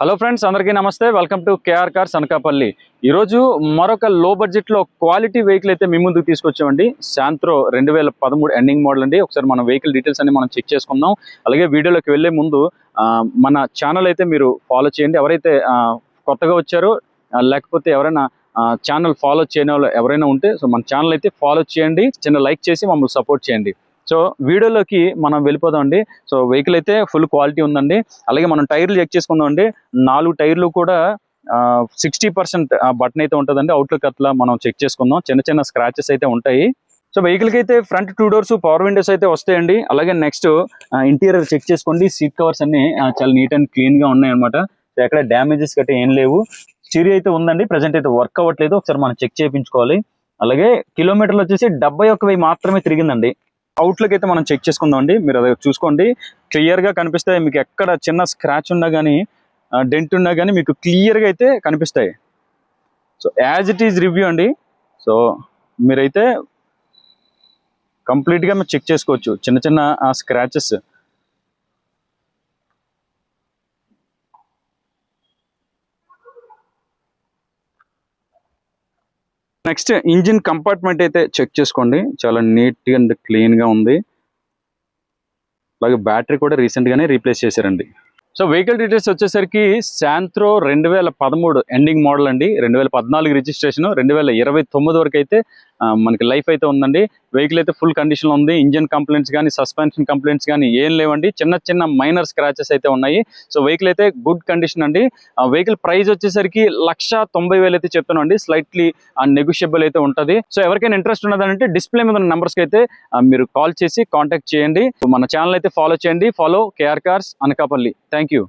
Hello friends, అందరికీ నమస్తే. Welcome to KR Cars Anakapalli. ఈరోజు మరొక లో బడ్జెట్లో క్వాలిటీ వెహికల్ అయితే మీ ముందుకు తీసుకొచ్చామండి. శాంత్రో 2013 ఎండింగ్ మోడల్ అండి. ఒకసారి మన వెహికల్ డీటెయిల్స్ అన్ని మనం చెక్ చేసుకుందాం. అలాగే వీడియోలోకి వెళ్ళే ముందు మన ఛానల్ అయితే మీరు ఫాలో చేయండి. ఎవరైతే కొత్తగా వచ్చారో లేకపోతే ఎవరైనా ఛానల్ ఫాలో చేయని వాళ్ళు ఎవరైనా ఉంటే మన ఛానల్ అయితే ఫాలో చేయండి. చిన్న లైక్ చేసి మమ్మల్ని సపోర్ట్ చేయండి. సో వీడియోలోకి మనం వెళ్ళిపోదామండి. సో వెహికల్ అయితే ఫుల్ క్వాలిటీ ఉందండి. అలాగే మనం టైర్లు చెక్ చేసుకుందామండి. 4 టైర్లు కూడా 60% బటన్ అయితే ఉంటుందండి. అవుట్లుక్ అట్లా మనం చెక్ చేసుకుందాం. చిన్న చిన్న స్క్రాచెస్ అయితే ఉంటాయి. సో వెహికల్కి అయితే ఫ్రంట్ 2 డోర్స్ పవర్ విండోస్ అయితే వస్తాయండి. అలాగే నెక్స్ట్ ఇంటీరియర్ చెక్ చేసుకోండి. సీట్ కవర్స్ అన్ని చాలా నీట్ అండ్ క్లీన్ గా ఉన్నాయి అనమాట. ఎక్కడ డ్యామేజెస్ గట్రా ఏం లేవు. స్టీరియో అయితే ఉందండి. ప్రజెంట్ అయితే వర్క్ అవ్వట్లేదు. ఒకసారి మనం చెక్ చేయించుకోవాలి. అలాగే కిలోమీటర్లు వచ్చేసి 71,000 మాత్రమే తిరిగిందండి. అవుట్లుక్ అయితే మనం చెక్ చేసుకుందాం అండి. మీరు అది చూసుకోండి, క్లియర్ గా కనిపిస్తాయి. మీకు ఎక్కడ చిన్న స్క్రాచ్ ఉన్నా కానీ డెంట్ ఉన్నా కానీ మీకు క్లియర్ గా అయితే కనిపిస్తాయి. So as it is review అండి. సో మీరైతే కంప్లీట్ గా మీరు చెక్ చేసుకోవచ్చు. చిన్న చిన్న స్క్రాచెస్ నెక్స్ట్ ఇంజిన్ కంపార్ట్మెంట్ అయితే చెక్ చేసుకోండి. చాలా నీట్ అండ్ క్లీన్ గా ఉంది. అలాగే బ్యాటరీ కూడా రీసెంట్ గానే రీప్లేస్ చేశారండి. సో వెహికల్ డీటెయిల్స్ వచ్చేసరికి శాంత్రో 2013 ఎండింగ్ మోడల్ అండి. 2014 రిజిస్ట్రేషన్, 2029 వరకు అయితే మనకి లైఫ్ అయితే ఉందండి. వెహికల్ అయితే ఫుల్ కండిషన్ లో ఉంది. ఇంజిన్ కంప్లైంట్స్ కానీ సస్పెన్షన్ కంప్లైంట్స్ కానీ ఏం లేవండి. చిన్న చిన్న మైనర్ స్క్రాచెస్ అయితే ఉన్నాయి. సో వెహికల్ అయితే గుడ్ కండిషన్ అండి. వెహికల్ ప్రైస్ వచ్చేసరికి 1,90,000 అయితే చెప్తున్నాండి. స్లైట్లీ నెగోషియబుల్ అయితే ఉంటుంది. సో ఎవరికైనా ఇంట్రెస్ట్ ఉన్నదంటే డిస్ప్లే మీద ఉన్న నెంబర్స్కి అయితే మీరు కాల్ చేసి కాంటాక్ట్ చేయండి. మన ఛానల్ అయితే ఫాలో చేయండి. Follow KR Cars Anakapalli. Thank you.